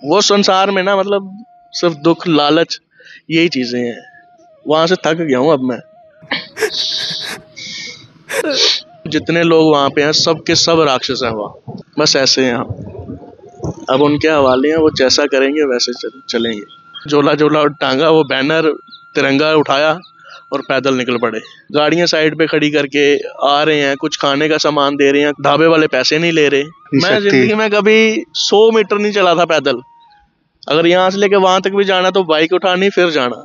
वो संसार में ना मतलब सिर्फ दुख लालच यही चीजें हैं। वहां से थक गया हूँ अब मैं। जितने लोग वहां पे हैं सब के सब राक्षस हैं वहाँ, बस ऐसे हैं हम। अब उनके हवाले हैं, वो जैसा करेंगे वैसे चलेंगे। झोला झोला टांगा, वो बैनर तिरंगा उठाया और पैदल निकल पड़े। गाड़ियां साइड पे खड़ी करके आ रहे हैं, कुछ खाने का सामान दे रहे हैं, ढाबे वाले पैसे नहीं ले रहे। मैं जिंदगी में कभी 100 मीटर नहीं चला था पैदल। अगर यहाँ से लेके वहां तक भी जाना तो बाइक उठानी फिर जाना।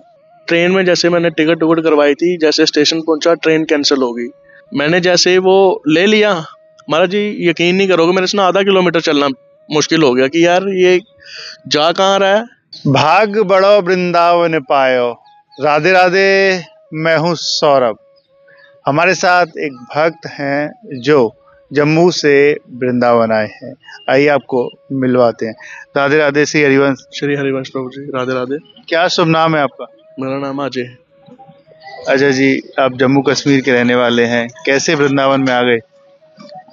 ट्रेन में जैसे मैंने टिकट करवाई थी, जैसे स्टेशन पहुंचा ट्रेन कैंसिल हो गई। मैंने जैसे वो ले लिया, महाराज जी यकीन नहीं करोगे, मेरे से ना आधा किलोमीटर चलना मुश्किल हो गया कि यार ये जा कहाँ रहा है। भाग बड़ो वृंदावन पायो, राधे राधे। मैं हूँ सौरभ। हमारे साथ एक भक्त हैं जो जम्मू से वृंदावन आए हैं। आइए आपको मिलवाते हैं। राधे राधे। श्री हरिवंश। श्री हरिवंश प्रभु जी, राधे राधे। क्या शुभ नाम है आपका? मेरा नाम अजय। अजय जी, आप जम्मू कश्मीर के रहने वाले हैं, कैसे वृंदावन में आ गए?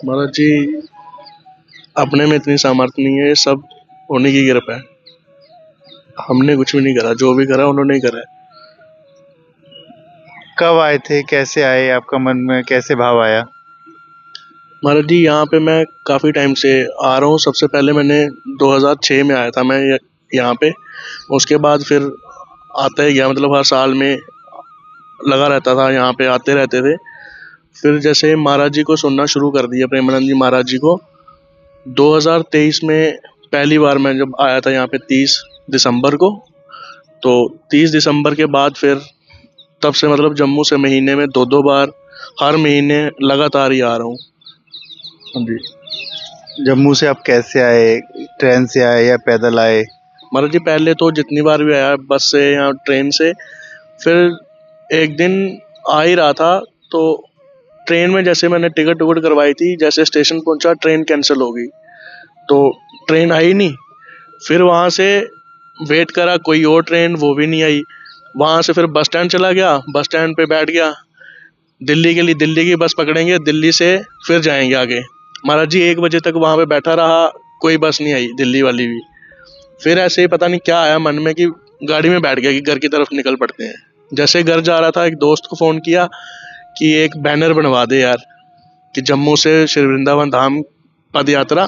महाराज जी अपने में इतनी सामर्थ्य नहीं है, सब होने की कृपा है। हमने कुछ भी नहीं करा, जो भी करा उन्होंने ही करा है। कब आए थे, कैसे आए, आपका मन में कैसे भाव आया? महाराज जी यहाँ पे मैं काफ़ी टाइम से आ रहा हूँ। सबसे पहले मैंने 2006 में आया था मैं यहाँ पे। उसके बाद फिर आता ही गया, मतलब हर साल में लगा रहता था, यहाँ पे आते रहते थे। फिर जैसे महाराज जी को सुनना शुरू कर दिया, प्रेमानंद जी महाराज जी को। 2023 में पहली बार मैं जब आया था यहाँ पे 30 दिसंबर को, तो 30 दिसंबर के बाद फिर तब से मतलब जम्मू से महीने में 2-2 बार, हर महीने लगातार ही आ रहा हूँ। हाँ जी। जम्मू से आप कैसे आए, ट्रेन से आए या पैदल आए? महाराज जी पहले तो जितनी बार भी आया बस से या ट्रेन से। फिर एक दिन आ ही रहा था तो ट्रेन में जैसे मैंने टिकट करवाई थी, जैसे स्टेशन पहुंचा ट्रेन कैंसिल हो गई, तो ट्रेन आई नहीं। फिर वहाँ से वेट करा कोई और ट्रेन, वो भी नहीं आई। वहाँ से फिर बस स्टैंड चला गया, बस स्टैंड पे बैठ गया, दिल्ली के लिए दिल्ली की बस पकड़ेंगे, दिल्ली से फिर जाएंगे आगे। महाराज जी 1 बजे तक वहाँ पे बैठा रहा, कोई बस नहीं आई दिल्ली वाली भी। फिर ऐसे ही पता नहीं क्या आया मन में कि गाड़ी में बैठ गया कि घर की तरफ निकल पड़ते हैं। जैसे घर जा रहा था एक दोस्त को फ़ोन किया कि एक बैनर बनवा दे यार, कि जम्मू से श्री वृंदावन धाम पद यात्रा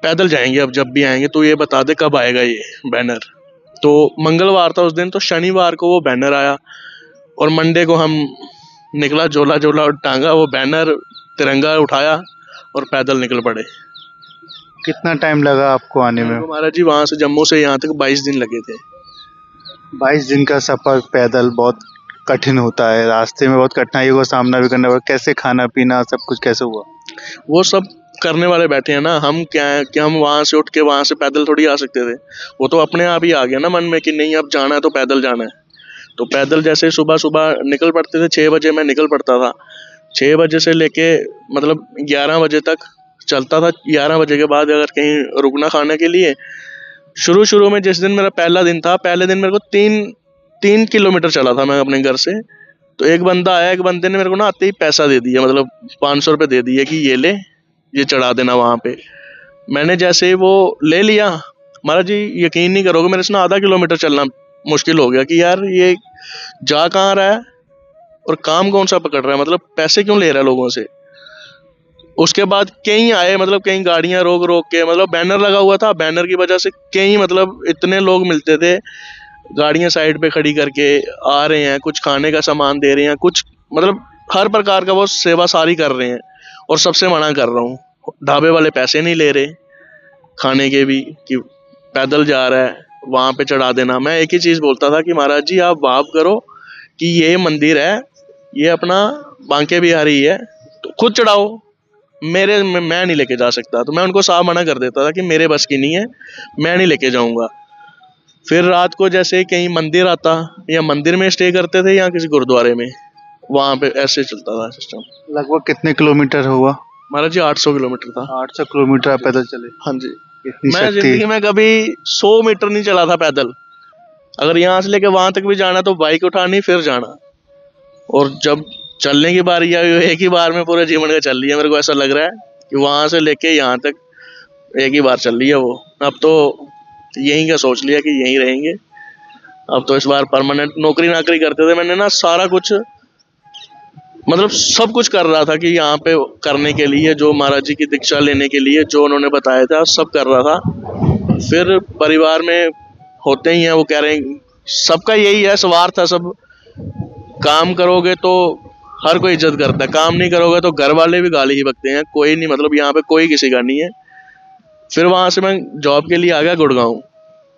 पैदल जाएंगे, अब जब भी आएंगे तो ये बता दे कब आएगा ये बैनर। तो मंगलवार था उस दिन, तो शनिवार को वो बैनर आया और मंडे को हम निकला, झोला झोला टांगा, वो बैनर तिरंगा उठाया और पैदल निकल पड़े। कितना टाइम लगा आपको आने में? महाराज जी वहाँ से जम्मू से यहाँ तक 22 दिन लगे थे। 22 दिन का सफर पैदल बहुत कठिन होता है, रास्ते में बहुत कठिनाइयों का सामना भी करना पड़ा। कैसे खाना पीना सब कुछ कैसे हुआ? वो सब करने वाले बैठे हैं ना, हम क्या है कि हम वहाँ से उठ के वहाँ से पैदल थोड़ी आ सकते थे। वो तो अपने आप ही आ गया ना मन में कि नहीं अब जाना है तो पैदल जाना है। तो पैदल जैसे सुबह सुबह निकल पड़ते थे, 6 बजे मैं निकल पड़ता था। 6 बजे से लेके मतलब 11 बजे तक चलता था। 11 बजे के बाद अगर कहीं रुकना खाने के लिए, शुरू में जिस दिन मेरा पहला दिन था, पहले दिन मेरे को 3 किलोमीटर चला था मैं अपने घर से। तो एक बंदा आया, एक बंदे ने मेरे को ना आते ही पैसा दे दिया, मतलब 500 रुपये दे दिए कि ये ले, ये चढ़ा देना वहाँ पे। मैंने जैसे ही वो ले लिया, महाराज जी यकीन नहीं करोगे, मेरे से ना आधा किलोमीटर चलना मुश्किल हो गया कि यार ये जा कहाँ रहा है और काम कौन सा पकड़ रहा है, मतलब पैसे क्यों ले रहा है लोगों से। उसके बाद कई आए, मतलब कई गाड़ियां रोक रोक के, मतलब बैनर लगा हुआ था, बैनर की वजह से कई मतलब इतने लोग मिलते थे, गाड़ियां साइड पे खड़ी करके आ रहे हैं, कुछ खाने का सामान दे रहे हैं, कुछ मतलब हर प्रकार का वो सेवा सारी कर रहे हैं। और सबसे मना कर रहा हूँ, ढाबे वाले पैसे नहीं ले रहे खाने के भी, कि पैदल जा रहा है वहाँ पे चढ़ा देना। मैं एक ही चीज़ बोलता था कि महाराज जी आप वाप करो कि ये मंदिर है, ये अपना बांके बिहारी है, तो खुद चढ़ाओ, मैं नहीं लेके जा सकता। तो मैं उनको साफ मना कर देता था कि मेरे बस की नहीं है, मैं नहीं लेके जाऊंगा। फिर रात को जैसे कहीं मंदिर आता, या मंदिर में स्टे करते थे या किसी गुरुद्वारे में, वहां पे ऐसे चलता था सिस्टम। लगभग कितने किलोमीटर हुआ? महाराज जी 800 किलोमीटर था। 800 किलोमीटर आप पैदल चले? हाँ जी। इतनी मैं शक्ति। जिंदगी में कभी 100 मीटर नहीं चला था पैदल। अगर यहाँ से लेके वहां तक भी जाना तो बाइक उठानी फिर जाना। और जब चलने की बारी आई, एक ही बार में पूरे जीवन का चल लिया। मेरे को ऐसा लग रहा है कि वहां से लेके यहाँ तक एक ही बार चल रही है वो। अब तो यहीं का सोच लिया कि यहीं रहेंगे। अब तो इस बार परमानेंट नौकरी नाकरी करते थे, मैंने ना सारा कुछ मतलब सब कुछ कर रहा था कि यहाँ पे करने के लिए, जो महाराज जी की दीक्षा लेने के लिए जो उन्होंने बताया था सब कर रहा था। फिर परिवार में होते ही हैं, वो कह रहे हैं, सबका यही है स्वार्थ है सब। काम करोगे तो हर कोई इज्जत करता है, काम नहीं करोगे तो घर वाले भी गाली ही बकते हैं, कोई नहीं, मतलब यहाँ पे कोई किसी का नहीं है। फिर वहां से मैं जॉब के लिए आ गया गुड़गांव।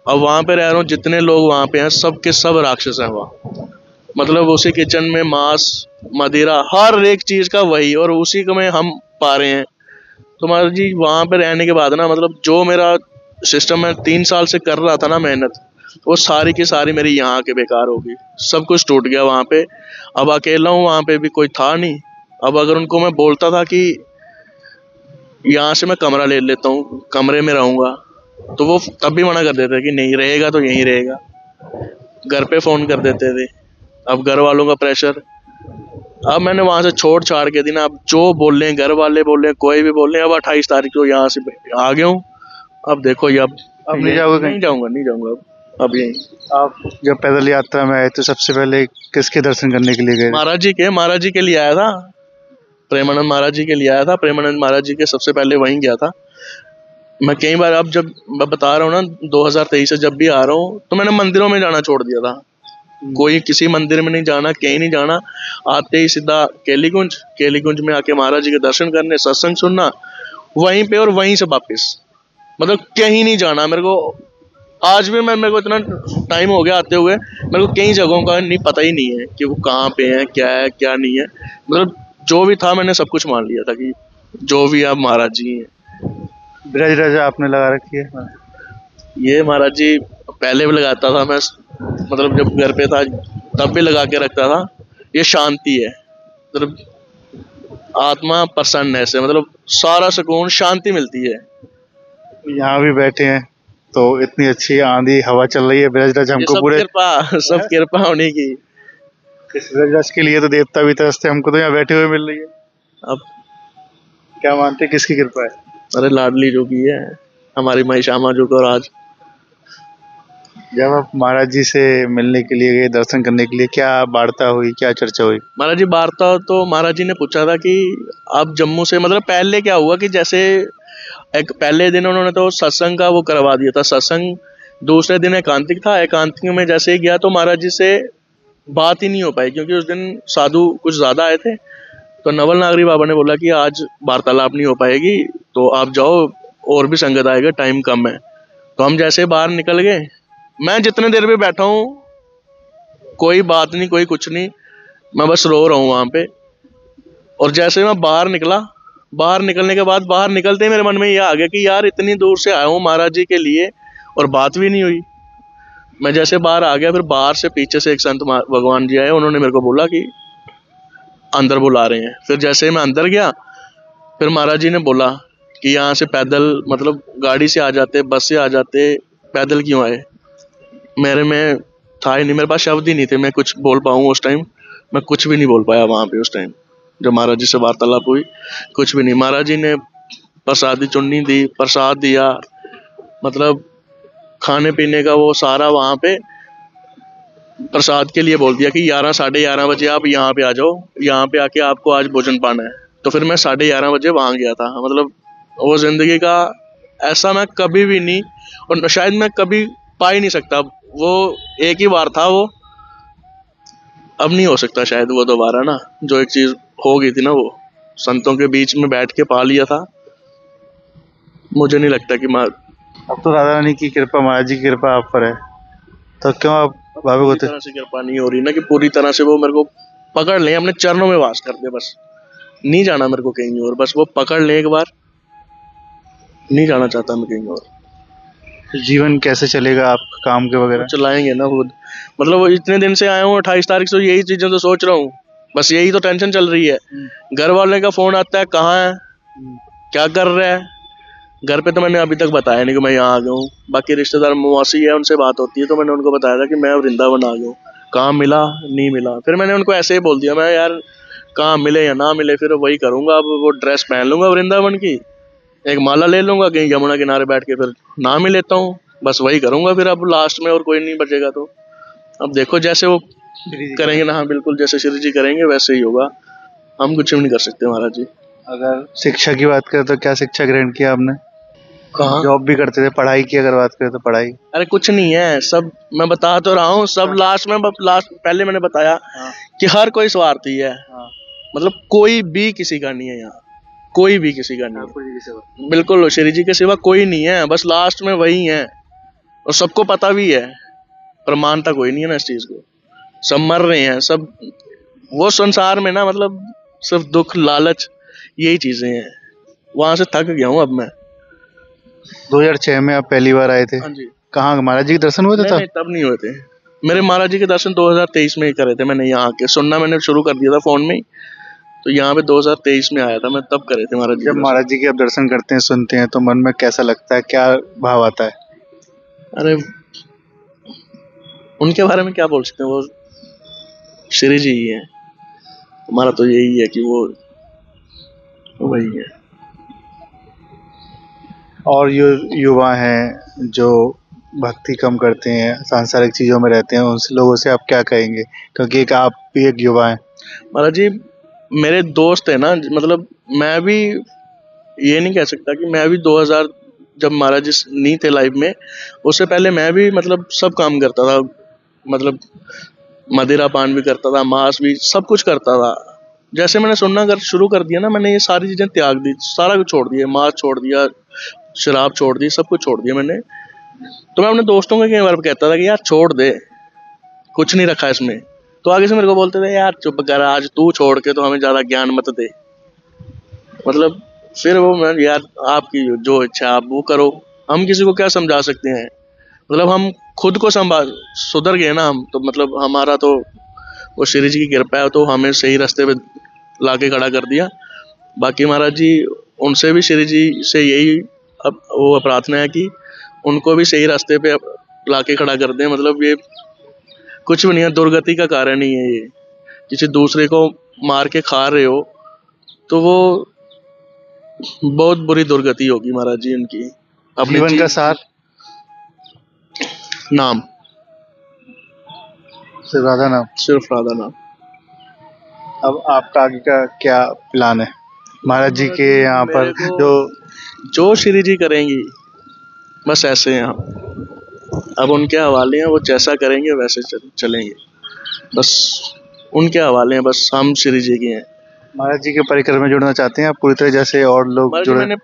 अब वहां पे रह रहा हूँ, जितने लोग वहां पे हैं सब के सब राक्षस हैं वहाँ। मतलब उसी किचन में मांस मदिरा हर एक चीज का वही, और उसी को में हम पा रहे हैं। तो महाराज जी वहां पे रहने के बाद ना, मतलब जो मेरा सिस्टम में 3 साल से कर रहा था ना मेहनत, वो सारी की सारी मेरी यहाँ के बेकार हो गई। सब कुछ टूट गया वहां पे। अब अकेला हूँ, वहां पे भी कोई था नहीं। अब अगर उनको मैं बोलता था कि यहाँ से मैं कमरा ले लेता हूँ, कमरे में रहूंगा, तो वो तब भी मना कर देते कि नहीं रहेगा तो यहीं रहेगा। घर पे फोन कर देते थे। अब घर वालों का प्रेशर। अब मैंने वहां से छोड़ छाड़ के दी ना, अब जो बोल रहे हैं घर वाले बोल रहे हैं, कोई भी बोल रहे हैं। अब 28 तारीख को यहाँ से आ गया हूँ। अब देखो ये अब नहीं जाओगे कहीं? नहीं जाऊंगा, नहीं जाऊंगा अब यहीं। आप जब पैदल यात्रा में आए तो सबसे पहले किसके दर्शन करने के लिए गए? महाराज जी के लिए आया था, प्रेमानंद महाराज जी के लिए आया था। प्रेमानंद महाराज जी के सबसे पहले वहीं गया था मैं कई बार। अब जब मैं बता रहा हूँ ना 2023 से जब भी आ रहा हूँ, तो मैंने मंदिरों में जाना छोड़ दिया था। कोई किसी मंदिर में नहीं जाना, कहीं नहीं जाना। आते ही सीधा केलीगुंज में आके महाराज जी के दर्शन करने, सत्संग सुनना वहीं पे, और वहीं से वापस। मतलब कहीं नहीं जाना मेरे को। आज भी मेरे को इतना टाइम हो गया आते हुए, मेरे को कई जगहों का नहीं पता ही नहीं है कि वो कहाँ पे है क्या नहीं है। मतलब जो भी था मैंने सब कुछ मान लिया था कि जो भी आप महाराज जी हैं। ब्रज राजा आपने लगा रखी है? ये महाराज जी पहले भी लगाता था मैं, मतलब जब घर पे था तब भी लगा के रखता था। ये शांति है, मतलब आत्मा प्रसन्न है, से मतलब सारा सुकून शांति मिलती है। यहाँ भी बैठे हैं तो इतनी अच्छी आंधी हवा चल रही है। ब्रजराज हमको पूरे सब कृपा होने की। इस ब्रजराज के लिए तो देवता भी तरसते, हमको तो यहाँ बैठे हुए मिल रही है। अब क्या मानते हैं किसकी कृपा है? अरे लाडली जो की है हमारी महिषामा जो को राज। जब आप महाराज जी से मिलने के लिए गए, दर्शन करने के लिए, क्या वार्ता हुई, क्या चर्चा हुई? महाराज जी वार्ता तो महाराज जी ने पूछा था कि आप जम्मू से, मतलब पहले क्या हुआ कि जैसे एक पहले दिन उन्होंने तो सत्संग का वो करवा दिया था। सत्संग दूसरे दिन एकांतिक था। एकांतिक में जैसे ही गया तो महाराज जी से बात ही नहीं हो पाई, क्योंकि उस दिन साधु कुछ ज्यादा आए थे। तो नवल नागरी बाबा ने बोला कि आज वार्तालाप नहीं हो पाएगी, तो आप जाओ, और भी संगत आएगा, टाइम कम है। तो हम जैसे बाहर निकल गए, मैं जितने देर में बैठा हूँ कोई बात नहीं, कोई कुछ नहीं, मैं बस रो रहा हूँ वहां पे। और जैसे मैं बाहर निकला, बाहर निकलने के बाद, बाहर निकलते ही मेरे मन में ये आ गया कि यार इतनी दूर से आया हूँ महाराज जी के लिए और बात भी नहीं हुई। मैं जैसे बाहर आ गया, फिर बाहर से पीछे से एक संत भगवान जी आए, उन्होंने मेरे को बोला कि अंदर बुला रहे हैं। फिर जैसे मैं अंदर गया, फिर महाराज जी ने बोला कि यहाँ से पैदल, मतलब गाड़ी से आ जाते, बस से आ जाते, पैदल क्यों आए। मेरे में था ही नहीं, मेरे पास शब्द ही नहीं थे मैं कुछ बोल पाऊँ उस टाइम। मैं कुछ भी नहीं बोल पाया वहां पे उस टाइम जब महाराज जी से वार्तालाप हुई, कुछ भी नहीं। महाराज जी ने प्रसादी चुन्नी दी, प्रसाद दिया, मतलब खाने पीने का वो सारा वहां पे प्रसाद के लिए बोल दिया कि 11 साढ़े 11 बजे आप यहाँ पे आ जाओ, यहाँ पे आके आपको आज भोजन पाना है। तो फिर मैं 11:30 बजे वहां गया था। मतलब वो जिंदगी का ऐसा मैं कभी भी नहीं, और शायद मैं कभी पा ही नहीं सकता। वो एक ही बार था, वो अब नहीं हो सकता शायद वो दोबारा ना। जो एक चीज हो गई थी ना, वो संतों के बीच में बैठ के पा लिया था, मुझे नहीं लगता कि अब तो राधा रानी की कृपा, महाराज जी की कृपा आप पर है, तो क्यों आप भावुक होते? तरह से कृपा नहीं हो रही ना कि पूरी तरह से वो मेरे को पकड़ ले, अपने चरणों में वास कर दे, बस नहीं जाना मेरे को कहीं और, बस वो पकड़ ले एक बार, नहीं जाना चाहता मैं कहीं और। जीवन कैसे चलेगा आपका, काम के वगैरह? चलाएंगे ना खुद, मतलब वो इतने दिन से आया हूँ 28 तारीख से, यही चीजें तो सोच रहा हूँ, बस यही तो टेंशन चल रही है। घर वाले का फोन आता है, कहाँ है, क्या कर रहा है। घर पे तो मैंने अभी तक बताया नहीं कि मैं यहाँ आ गया हूँ। बाकी रिश्तेदार मौसी है, उनसे बात होती है, तो मैंने उनको बताया था कि मैं वृंदावन आ गया हूँ। कहाँ मिला, नहीं मिला। फिर मैंने उनको ऐसे ही बोल दिया, मैं यार कहाँ मिले या ना मिले फिर वही करूंगा। अब वो ड्रेस पहन लूंगा वृंदावन की, एक माला ले लूंगा, कहीं यमुना किनारे बैठ के फिर नाम ही लेता हूँ। बस वही करूंगा फिर अब लास्ट में, और कोई नहीं बचेगा। तो अब देखो जैसे वो करेंगे ना, हाँ बिल्कुल जैसे श्री जी करेंगे वैसे ही होगा, हम कुछ भी नहीं कर सकते महाराज जी। अगर शिक्षा की बात करें तो क्या शिक्षा ग्रहण किया आपने? कहाँ? जॉब भी करते थे, पढ़ाई की अगर बात करें तो पढ़ाई? अरे कुछ नहीं है, सब मैं बता तो रहा हूँ, सब लास्ट में, लास्ट पहले मैंने बताया कि हर कोई स्वार्थी है, मतलब कोई भी किसी का नहीं है यहाँ, कोई भी किसी का नहीं है, बिल्कुल श्री जी के सिवा कोई नहीं है, बस लास्ट में वही है, और सबको पता भी है, पर मानता कोई नहीं है ना इस चीज को, सब मर रहे हैं सब, वो संसार में ना मतलब सिर्फ दुख लालच यही चीजें हैं, वहां से थक गया हूँ अब मैं। 2006 में आप पहली बार आए थे? हाँ जी। कहाँ महाराज जी के दर्शन हुए थे नहीं, तब? नहीं, तब नहीं हुए थे मेरे महाराज जी के दर्शन, 2023 में ही करे थे मैंने, यहाँ के सुनना मैंने शुरू कर दिया था फोन में ही, तो यहाँ पे 2023 में आया था मैं, तब करे थे महाराज जी। जब महाराज जी के आप दर्शन करते हैं, सुनते हैं, तो मन में कैसा लगता है, क्या भाव आता है? अरे उनके बारे में क्या बोल सकते हैं, वो श्री जी ही है, हमारा तो यही है कि वो वही है। और युवा हैं जो भक्ति कम करते हैं, सांसारिक चीजों में रहते हैं, उन लोगों से आप क्या कहेंगे, क्योंकि एक आप भी एक युवा हैं? महाराज जी मेरे दोस्त है ना, मतलब मैं भी ये नहीं कह सकता कि मैं भी 2000 जब महाराज जी नहीं थे लाइफ में, उससे पहले मैं भी मतलब सब काम करता था, मतलब मदिरा पान भी करता था, मांस भी, सब कुछ करता था। जैसे मैंने सुनना कर शुरू कर दिया ना, मैंने ये सारी चीजें त्याग दी, सारा कुछ छोड़ दिया, मांस छोड़ दिया, शराब छोड़ दी, सब कुछ छोड़ दिया मैंने। तो मैं अपने दोस्तों को कई बार कहता था कि यार छोड़ दे, कुछ नहीं रखा इसमें, तो आगे से मेरे को बोलते थे यार चुप कर, आज तू छोड़ के तो हमें ज्यादा ज्ञान मत दे, मतलब फिर वो मैं यार आपकी जो इच्छा आप वो करो, हम किसी को क्या समझा सकते हैं, मतलब हम खुद को संभाल सुधर गए ना हम, तो मतलब हमारा तो वो श्री जी की कृपा है, तो हमें सही रास्ते पे लाके खड़ा कर दिया। बाकी महाराज जी उनसे भी श्री जी से यही अब वो प्रार्थना है कि उनको भी सही रास्ते पे लाके खड़ा कर दें, मतलब ये कुछ भी नहीं है, दुर्गति का कारण नहीं है ये, किसी दूसरे को मार के खा रहे हो तो वो बहुत बुरी दुर्गति होगी महाराज जी उनकी। अपने जीवन का सार नाम, सिर्फ राधा नाम। सिर्फ राधा नाम। अब आपका आगे का क्या प्लान है महाराज जी के यहाँ पर? जो श्री जी करेंगी बस ऐसे हैं हम, अब उनके हवाले हैं, वो जैसा करेंगे वैसे चलेंगे, बस उनके हवाले हैं, बस हम श्री जी के हैं। महाराज जी के परिकर में जुड़ना चाहते हैं आप पूरी तरह जैसे और लोग जुड़े? मैंने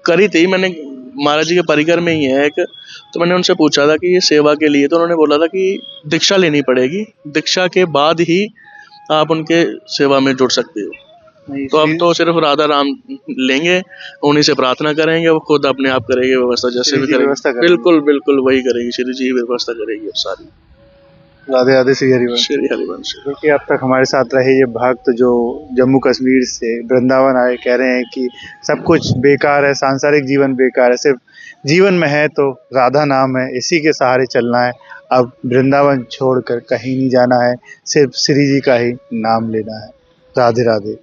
करी थी, मैंने महाराज जी के परिकर में ही है एक, तो मैंने उनसे पूछा था कि ये सेवा के लिए, तो उन्होंने बोला था कि दीक्षा लेनी पड़ेगी, दीक्षा के बाद ही आप उनके सेवा में जुड़ सकते हो। तो अब तो सिर्फ राधा राम लेंगे, उन्हीं से प्रार्थना करेंगे, वो खुद अपने आप करेंगे व्यवस्था, जैसे भी करेंगे, बिल्कुल बिल्कुल वही करेगी, श्री जी व्यवस्था करेगी सारी। राधे राधे, श्री हरिवंश। श्री हरिवंश। देखिए अब तक हमारे साथ रहे ये भक्त जो जम्मू कश्मीर से वृंदावन आए, कह रहे हैं कि सब कुछ बेकार है, सांसारिक जीवन बेकार है, सिर्फ जीवन में है तो राधा नाम है, इसी के सहारे चलना है, अब वृंदावन छोड़कर कहीं नहीं जाना है, सिर्फ श्री जी का ही नाम लेना है। राधे राधे।